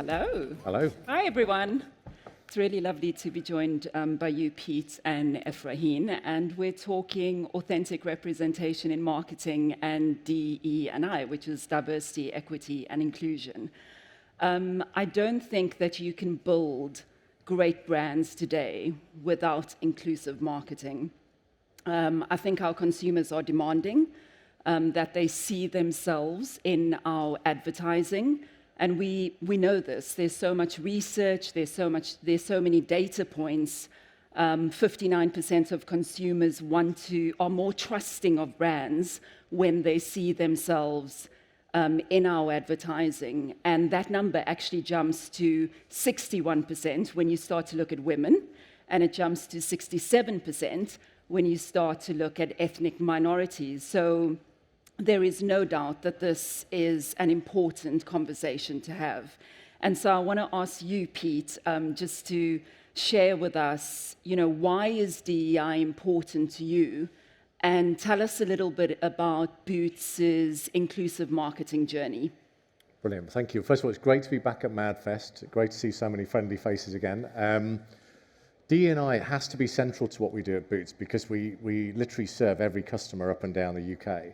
Hello. Hello. Hi, everyone. It's really lovely to be joined by you, Pete and Efrain, and we're talking authentic representation in marketing and DE&I, which is diversity, equity, and inclusion. I don't think that you can build great brands today without inclusive marketing. I think our consumers are demanding that they see themselves in our advertising. And we know this. There's so much research, there's so many data points. 59% of consumers are more trusting of brands when they see themselves in our advertising. And that number actually jumps to 61% when you start to look at women, and it jumps to 67% when you start to look at ethnic minorities. So there is no doubt that this is an important conversation to have. And so I want to ask you, Pete, just to share with us, why is DEI important to you? And tell us a little bit about Boots' inclusive marketing journey. Brilliant. Thank you. First of all, it's great to be back at MadFest. Great to see so many friendly faces again. DE&I has to be central to what we do at Boots because we literally serve every customer up and down the UK.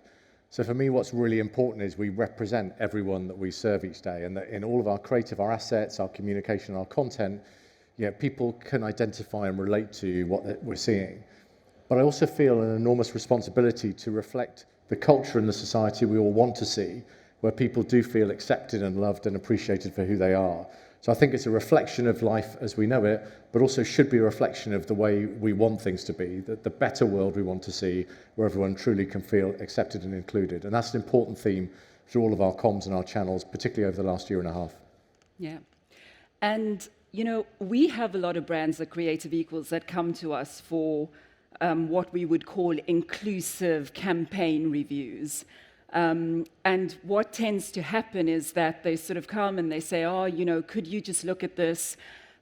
So for me, what's really important is we represent everyone that we serve each day, and that in all of our creative, our assets, our communication, our content, people can identify and relate to what we're seeing. But I also feel an enormous responsibility to reflect the culture and the society we all want to see, where people do feel accepted and loved and appreciated for who they are. So I think it's a reflection of life as we know it, but also should be a reflection of the way we want things to be, the better world we want to see, where everyone truly can feel accepted and included. And that's an important theme through all of our comms and our channels, particularly over the last year and a half. Yeah. And, we have a lot of brands at Creative Equals that come to us for what we would call inclusive campaign reviews. And what tends to happen is that they sort of come and they say, could you just look at this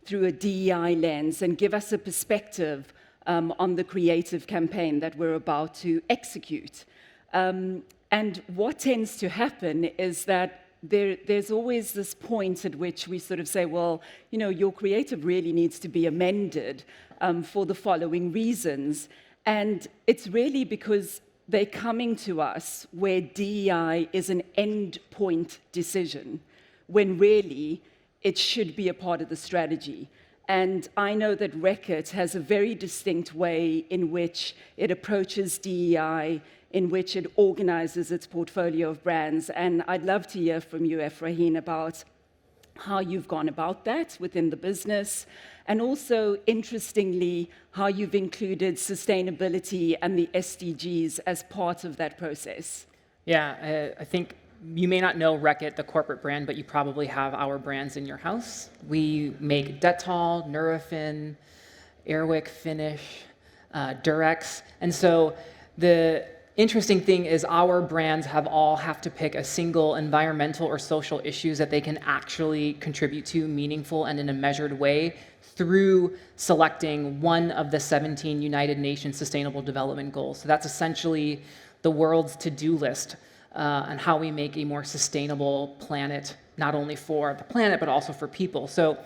through a DEI lens and give us a perspective on the creative campaign that we're about to execute? And what tends to happen is that there's always this point at which we sort of say, well, your creative really needs to be amended for the following reasons. And it's really because they're coming to us where DEI is an end-point decision, when really it should be a part of the strategy. And I know that Reckitt has a very distinct way in which it approaches DEI, in which it organizes its portfolio of brands. And I'd love to hear from you, Efrain, about how you've gone about that within the business, and also, interestingly, how you've included sustainability and the SDGs as part of that process. Yeah, I think you may not know Reckitt, the corporate brand, but you probably have our brands in your house. We make Dettol, Nurofen, Airwick Finish, Durex. And so the interesting thing is our brands have to pick a single environmental or social issues that they can actually contribute to meaningful and in a measured way through selecting one of the 17 United Nations Sustainable Development Goals. So that's essentially the world's to-do list on how we make a more sustainable planet, not only for the planet, but also for people. So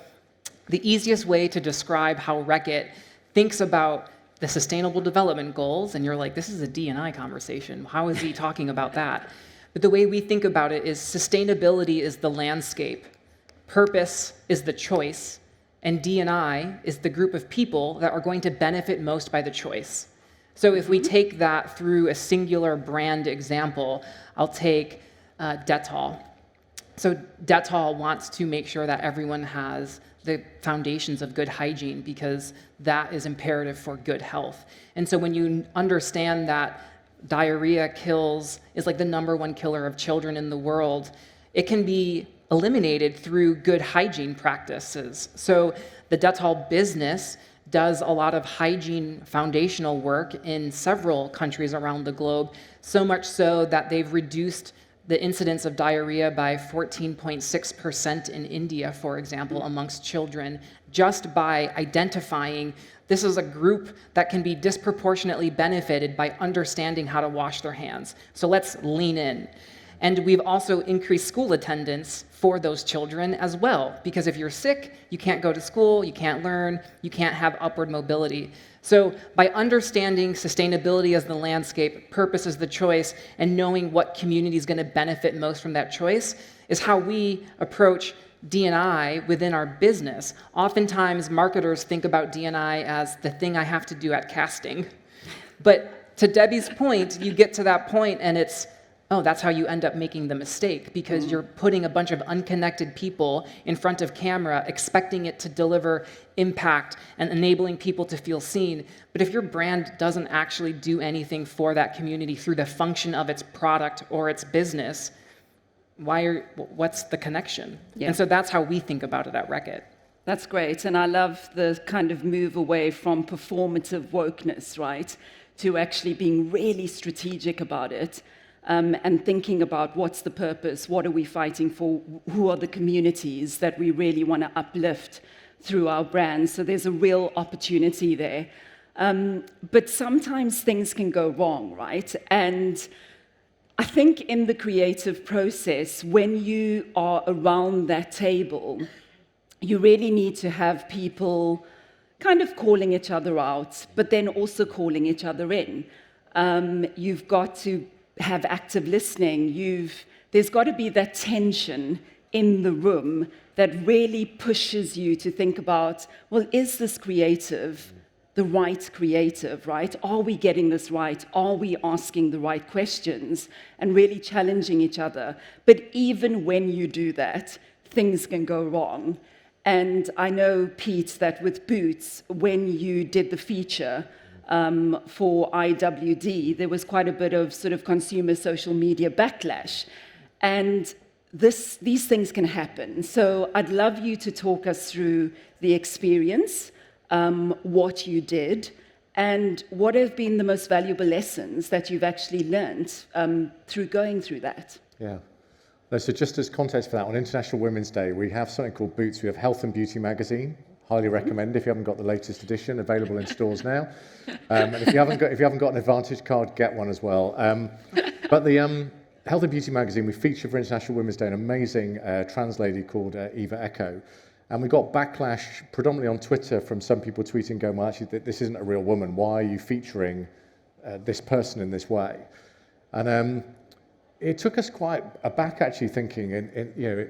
the easiest way to describe how Reckitt thinks about the Sustainable Development Goals, and you're like, this is a D&I conversation. How is he talking about that? But the way we think about it is sustainability is the landscape, purpose is the choice, and D&I is the group of people that are going to benefit most by the choice. So if we take that through a singular brand example, I'll take Dettol. So Dettol wants to make sure that everyone has the foundations of good hygiene because that is imperative for good health. And so when you understand that diarrhea is like the #1 killer of children in the world, it can be eliminated through good hygiene practices. So the Dettol business does a lot of hygiene foundational work in several countries around the globe, so much so that they've reduced the incidence of diarrhea by 14.6% in India, for example, amongst children, just by identifying this is a group that can be disproportionately benefited by understanding how to wash their hands. So let's lean in. And we've also increased school attendance for those children as well, because if you're sick, you can't go to school, you can't learn, you can't have upward mobility. So by understanding sustainability as the landscape, purpose as the choice, and knowing what community is going to benefit most from that choice is how we approach D&I within our business. Oftentimes, marketers think about D&I as the thing I have to do at casting. But to Debbie's point, you get to that point and it's, oh, that's how you end up making the mistake, because you're putting a bunch of unconnected people in front of camera, expecting it to deliver impact and enabling people to feel seen. But if your brand doesn't actually do anything for that community through the function of its product or its business, what's the connection? Yeah. And so that's how we think about it at Reckitt. That's great. And I love the kind of move away from performative wokeness, right, to actually being really strategic about it. And thinking about what's the purpose, what are we fighting for, who are the communities that we really want to uplift through our brands. So there's a real opportunity there. But sometimes things can go wrong, right? And I think in the creative process, when you are around that table, you really need to have people kind of calling each other out, but then also calling each other in. You've got to have active listening. There's got to be that tension in the room that really pushes you to think about, well, is this creative the right creative, right? Are we getting this right? Are we asking the right questions? And really challenging each other. But even when you do that, things can go wrong. And I know, Pete, that with Boots, when you did the feature, for IWD, there was quite a bit of sort of consumer social media backlash. And these things can happen. So I'd love you to talk us through the experience, what you did, and what have been the most valuable lessons that you've actually learned through going through that. Yeah. So just as context for that, on International Women's Day, we have something called Boots. We have Health and Beauty magazine. Highly recommend if you haven't got the latest edition, available in stores now. And if you haven't got an Advantage card, get one as well. But the Health and Beauty magazine, we featured for International Women's Day an amazing trans lady called Eva Echo. And we got backlash predominantly on Twitter from some people tweeting, going, well, actually, this isn't a real woman. Why are you featuring this person in this way? And it took us quite aback, actually, thinking,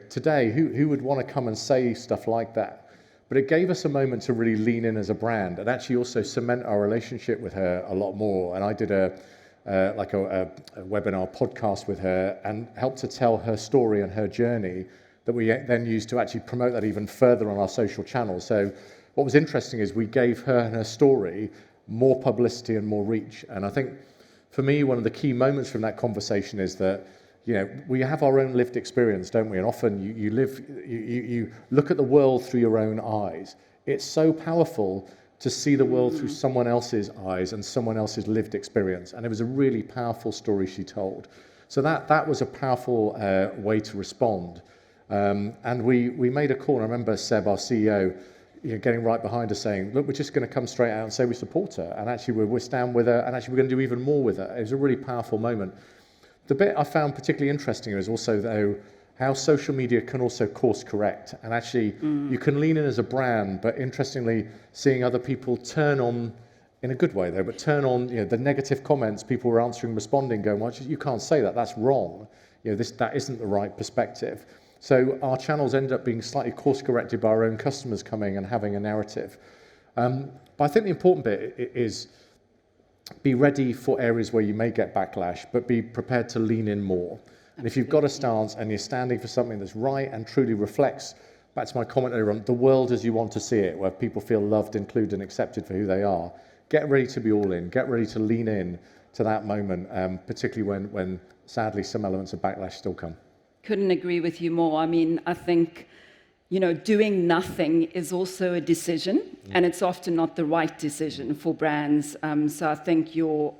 today, who would want to come and say stuff like that? But it gave us a moment to really lean in as a brand and actually also cement our relationship with her a lot more. And I did a webinar podcast with her and helped to tell her story and her journey that we then used to actually promote that even further on our social channels. So what was interesting is we gave her and her story more publicity and more reach. And I think for me, one of the key moments from that conversation is that we have our own lived experience, don't we? And often you look at the world through your own eyes. It's so powerful to see the world through someone else's eyes and someone else's lived experience. And it was a really powerful story she told. So that was a powerful way to respond. And we made a call. I remember Seb, our CEO, getting right behind her saying, look, we're just going to come straight out and say we support her. And actually we'll stand with her. And actually we're going to do even more with her. It was a really powerful moment. The bit I found particularly interesting is also, though, how social media can also course correct. And actually, you can lean in as a brand, but interestingly, seeing other people turn on, in a good way though, but turn on the negative comments people were answering, responding, going, well, you can't say that, that's wrong. That isn't the right perspective. So our channels end up being slightly course corrected by our own customers coming and having a narrative. But I think the important bit is, be ready for areas where you may get backlash, but be prepared to lean in more. And if you've got a stance and you're standing for something that's right and truly reflects, back to my comment earlier on, the world as you want to see it, where people feel loved, included, and accepted for who they are, get ready to be all in, get ready to lean in to that moment, particularly when sadly some elements of backlash still come. Couldn't agree with you more. I mean, I think doing nothing is also a decision, and it's often not the right decision for brands. So I think you're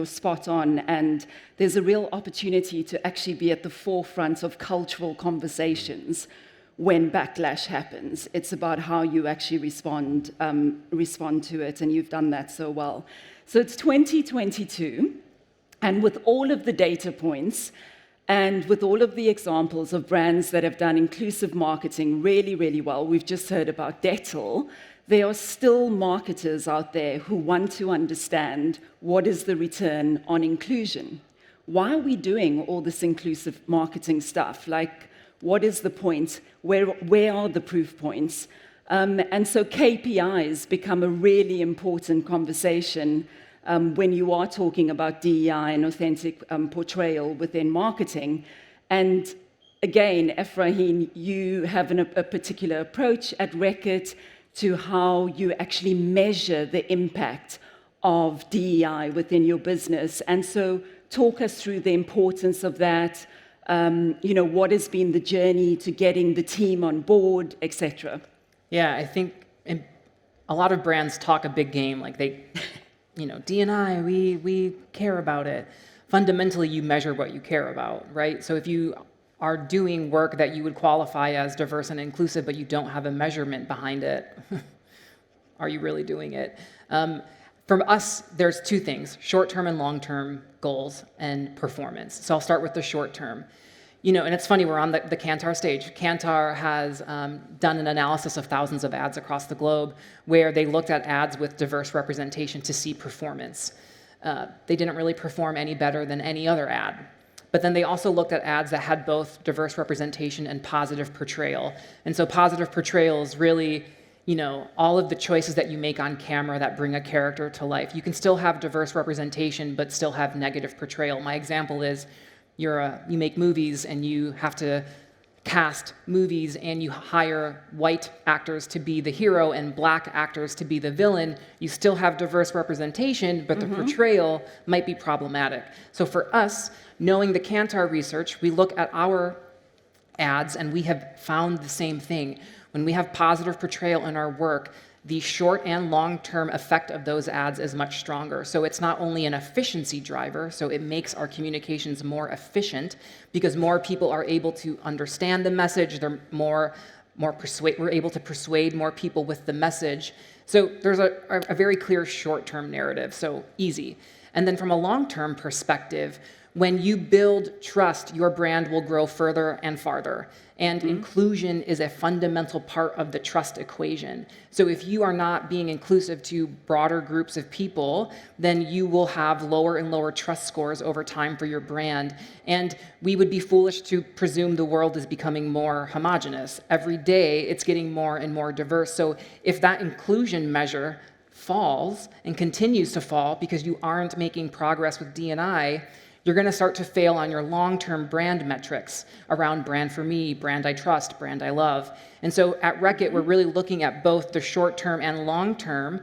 spot on, and there's a real opportunity to actually be at the forefront of cultural conversations when backlash happens. It's about how you actually respond to it, and you've done that so well. So it's 2022, and with all of the data points, And with all of the examples of brands that have done inclusive marketing really, really well, we've just heard about Dettol, there are still marketers out there who want to understand what is the return on inclusion. Why are we doing all this inclusive marketing stuff? Like, what is the point? Where are the proof points? And so KPIs become a really important conversation when you are talking about DEI and authentic portrayal within marketing. And again, Efrain, you have a particular approach at Reckitt to how you actually measure the impact of DEI within your business. And so talk us through the importance of that, what has been the journey to getting the team on board, etc. Yeah, I think a lot of brands talk a big game, like they, D&I, we care about it. Fundamentally, you measure what you care about, right? So if you are doing work that you would qualify as diverse and inclusive, but you don't have a measurement behind it, are you really doing it? From us, there's two things, short-term and long-term goals and performance. So I'll start with the short-term. And it's funny, we're on the Kantar stage. Kantar has done an analysis of thousands of ads across the globe where they looked at ads with diverse representation to see performance. They didn't really perform any better than any other ad. But then they also looked at ads that had both diverse representation and positive portrayal. And so positive portrayal is really, all of the choices that you make on camera that bring a character to life. You can still have diverse representation, but still have negative portrayal. My example is, you make movies and you have to cast movies and you hire white actors to be the hero and black actors to be the villain. You still have diverse representation, but the portrayal might be problematic. So for us, knowing the Kantar research, we look at our ads and we have found the same thing. When we have positive portrayal in our work, the short and long-term effect of those ads is much stronger. So it's not only an efficiency driver, so it makes our communications more efficient because more people are able to understand the message, they're we're able to persuade more people with the message. So there's a very clear short-term narrative, so easy. And then from a long-term perspective, when you build trust, your brand will grow further and farther. And inclusion is a fundamental part of the trust equation. So if you are not being inclusive to broader groups of people, then you will have lower and lower trust scores over time for your brand. And we would be foolish to presume the world is becoming more homogenous. Every day, it's getting more and more diverse. So if that inclusion measure falls and continues to fall because you aren't making progress with D&I, you're going to start to fail on your long-term brand metrics around brand for me, brand I trust, brand I love. And so at Reckitt, we're really looking at both the short-term and long-term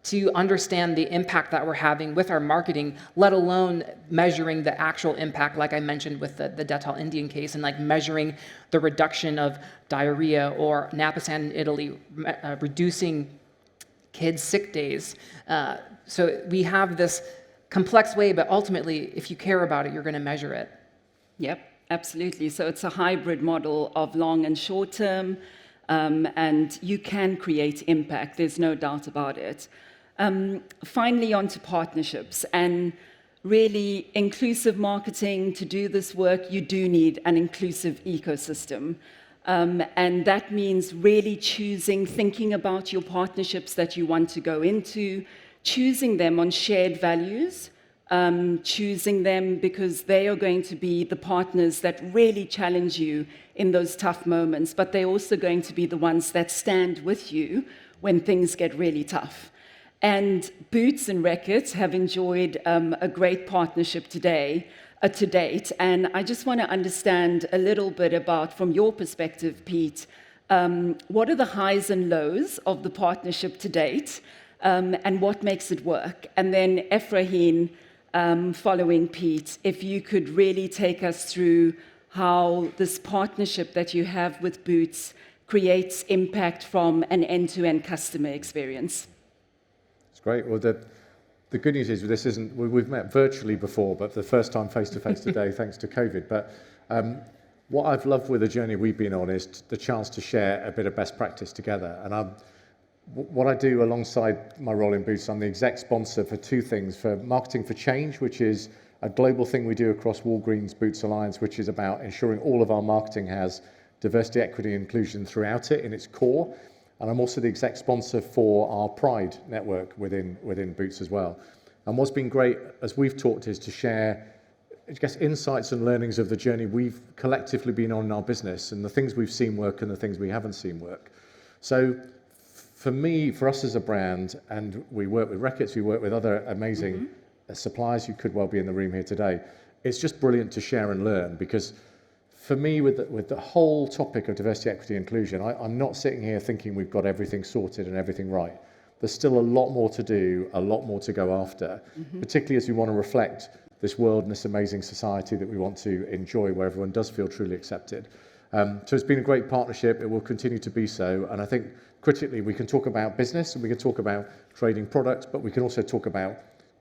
to understand the impact that we're having with our marketing, let alone measuring the actual impact, like I mentioned with the Dettol Indian case, and like measuring the reduction of diarrhea or Napisan in Italy, reducing kids' sick days. So we have this complex way, but ultimately, if you care about it, you're going to measure it. Yep, absolutely. So it's a hybrid model of long and short term, and you can create impact. There's no doubt about it. Finally, on to partnerships. And really, inclusive marketing, to do this work, you do need an inclusive ecosystem. And that means really thinking about your partnerships that you want to go into, choosing them on shared values, choosing them because they are going to be the partners that really challenge you in those tough moments, but they're also going to be the ones that stand with you when things get really tough. And Boots and Reckitt have enjoyed a great partnership to date, and I just want to understand a little bit about, from your perspective, Pete, what are the highs and lows of the partnership to date? And what makes it work? And then Efrain, following Pete, if you could really take us through how this partnership that you have with Boots creates impact from an end-to-end customer experience. It's great. Well, the good news is we've met virtually before, but for the first time face-to-face today, thanks to COVID. But what I've loved with the journey we've been on is the chance to share a bit of best practice together. And what I do alongside my role in Boots, I'm the exec sponsor for two things, for Marketing for Change, which is a global thing we do across Walgreens Boots Alliance, which is about ensuring all of our marketing has diversity, equity, and inclusion throughout it in its core. And I'm also the exec sponsor for our Pride network within Boots as well. And what's been great, as we've talked, is to share, I guess, insights and learnings of the journey we've collectively been on in our business and the things we've seen work and the things we haven't seen work. So for me, for us as a brand, and we work with Reckitt, we work with other amazing suppliers who could well be in the room here today, it's just brilliant to share and learn, because for me, with the whole topic of diversity, equity, inclusion, I'm not sitting here thinking we've got everything sorted and everything right. There's still a lot more to do, a lot more to go after, particularly as we want to reflect this world and this amazing society that we want to enjoy, where everyone does feel truly accepted. So it's been a great partnership. It will continue to be so. And I think critically, we can talk about business and we can talk about trading products, but we can also talk about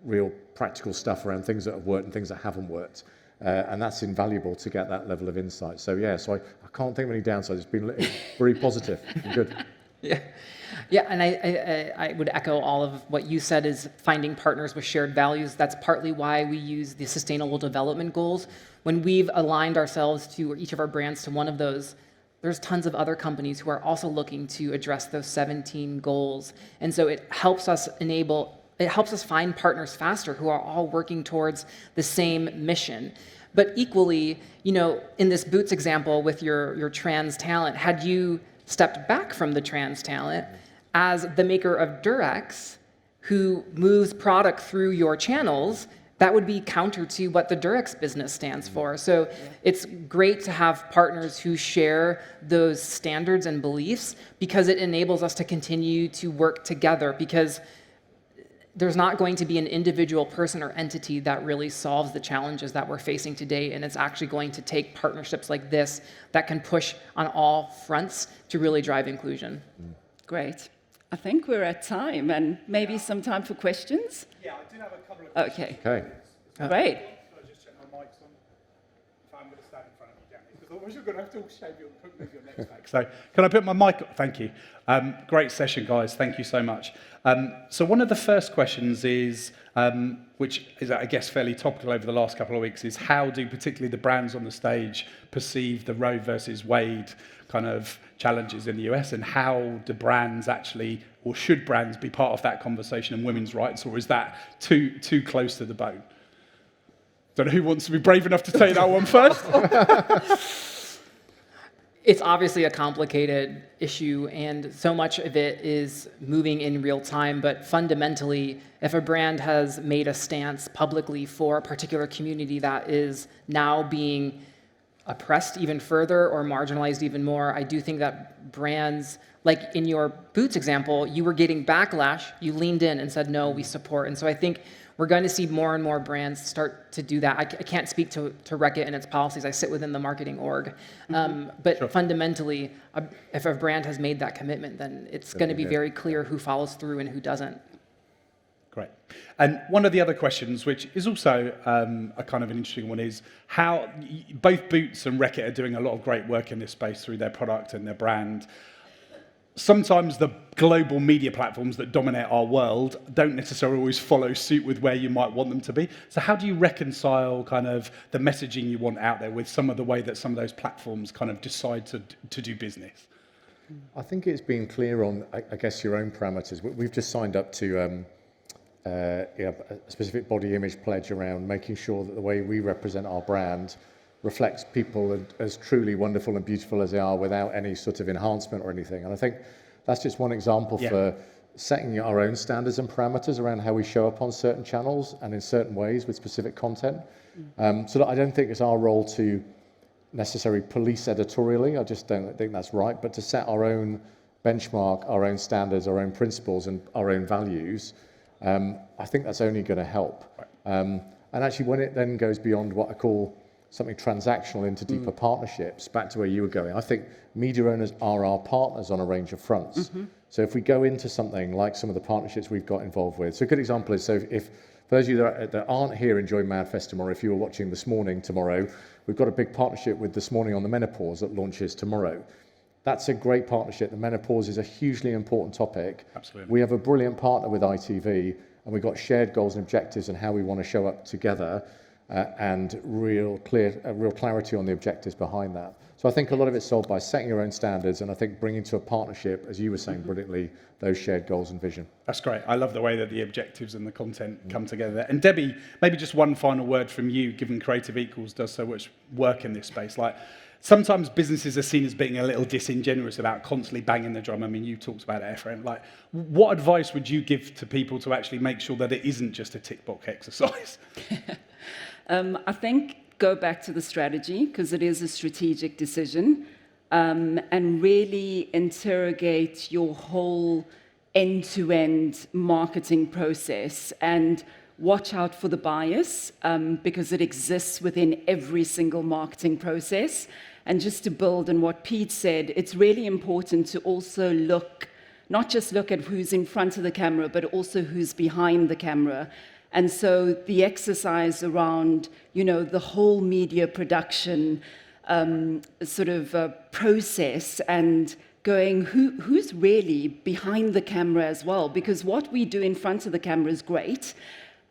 real practical stuff around things that have worked and things that haven't worked. And that's invaluable to get that level of insight. So yeah, so I can't think of any downsides. It's been very positive and good. Yeah, and I would echo all of what you said, is finding partners with shared values. That's partly why we use the Sustainable Development Goals. When we've aligned ourselves to, or each of our brands to one of those, there's tons of other companies who are also looking to address those 17 goals. And so it helps us find partners faster who are all working towards the same mission. But equally, in this Boots example with your trans talent, had you stepped back from the trans talent as the maker of Durex, who moves product through your channels, that would be counter to what the Durex business stands for. So it's great to have partners who share those standards and beliefs, because it enables us to continue to work together, because there's not going to be an individual person or entity that really solves the challenges that we're facing today, and it's actually going to take partnerships like this that can push on all fronts to really drive inclusion. Great. I think we're at time, and maybe some time for questions. Yeah, I do have a couple of questions. Okay. Great. Can I just check my mic's on? If I'm going to stand in front of you, Danny, because otherwise you're going to have to all shave your, move your next back. So can I put my mic up? Thank you. Great session, guys. Thank you so much. So one of the first questions is, which is, I guess, fairly topical over the last couple of weeks, is how do particularly the brands on the stage perceive the Roe versus Wade kind of challenges in the US, and how do brands actually, or should brands be part of that conversation on women's rights, or is that too close to the bone? Don't know who wants to be brave enough to take that one first. It's obviously a complicated issue, and so much of it is moving in real time. But fundamentally, if a brand has made a stance publicly for a particular community that is now being oppressed even further or marginalized even more, I do think that brands, like in your Boots example, you were getting backlash, you leaned in and said, no, we support. And so I think we're going to see more and more brands start to do that. I can't speak to Reckitt and its policies. I sit within the marketing org. But fundamentally, if a brand has made that commitment, then it's going to be very clear who follows through and who doesn't. Great. And one of the other questions, which is also a kind of an interesting one, is how both Boots and Reckitt are doing a lot of great work in this space through their product and their brand. Sometimes the global media platforms that dominate our world don't necessarily always follow suit with where you might want them to be. So how do you reconcile kind of the messaging you want out there with some of the way that some of those platforms kind of decide to do business? I think it's being clear on, I guess, your own parameters. We've just signed up to a specific body image pledge around making sure that the way we represent our brand reflects people as truly wonderful and beautiful as they are, without any sort of enhancement or anything. And I think that's just one example for setting our own standards and parameters around how we show up on certain channels and in certain ways with specific content. So that I don't think it's our role to necessarily police editorially. I just don't think that's right. But to set our own benchmark, our own standards, our own principles and our own values, I think that's only going to help. And actually, when it then goes beyond what I call something transactional into deeper partnerships, back to where you were going, I think media owners are our partners on a range of fronts. So if we go into something like some of the partnerships we've got involved with, so a good example is, so if for those of you that aren't here enjoying MadFest tomorrow, if you were watching This Morning tomorrow, we've got a big partnership with This Morning on the menopause that launches tomorrow. That's a great partnership. The menopause is a hugely important topic. Absolutely. We have a brilliant partner with ITV, and we've got shared goals and objectives and how we want to show up together. and real clarity on the objectives behind that. So I think a lot of it's solved by setting your own standards, and I think bringing to a partnership, as you were saying brilliantly, those shared goals and vision. That's great. I love the way that the objectives and the content come together. And Debbie, maybe just one final word from you, given Creative Equals does so much work in this space. Like, sometimes businesses are seen as being a little disingenuous about constantly banging the drum. I mean, you talked about it, Efrain. Like, what advice would you give to people to actually make sure that it isn't just a tick box exercise? I think go back to the strategy, because it is a strategic decision, and really interrogate your whole end-to-end marketing process and watch out for the bias, because it exists within every single marketing process. And just to build on what Pete said, it's really important to also not just look at who's in front of the camera, but also who's behind the camera. And so the exercise around, the whole media production process and going, who's really behind the camera as well? Because what we do in front of the camera is great,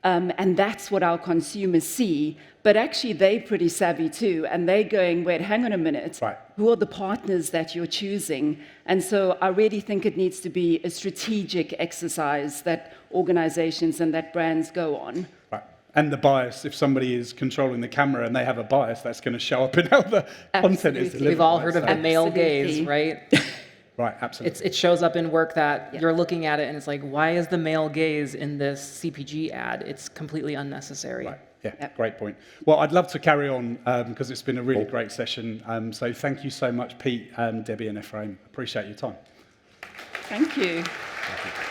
and that's what our consumers see. But actually, they're pretty savvy too, and they're going, wait, hang on a minute. Right. Who are the partners that you're choosing? And so I really think it needs to be a strategic exercise that organizations and that brands go on. Right. And the bias, if somebody is controlling the camera and they have a bias, that's going to show up in how the content is delivered. We've all heard of the male gaze, right? Right, absolutely. It shows up in work that you're looking at it and it's like, why is the male gaze in this CPG ad? It's completely unnecessary. Right. Yeah, great point. Well, I'd love to carry on because it's been a really great session. So thank you so much, Pete, Debbie and Efrain. Appreciate your time. Thank you. Thank you.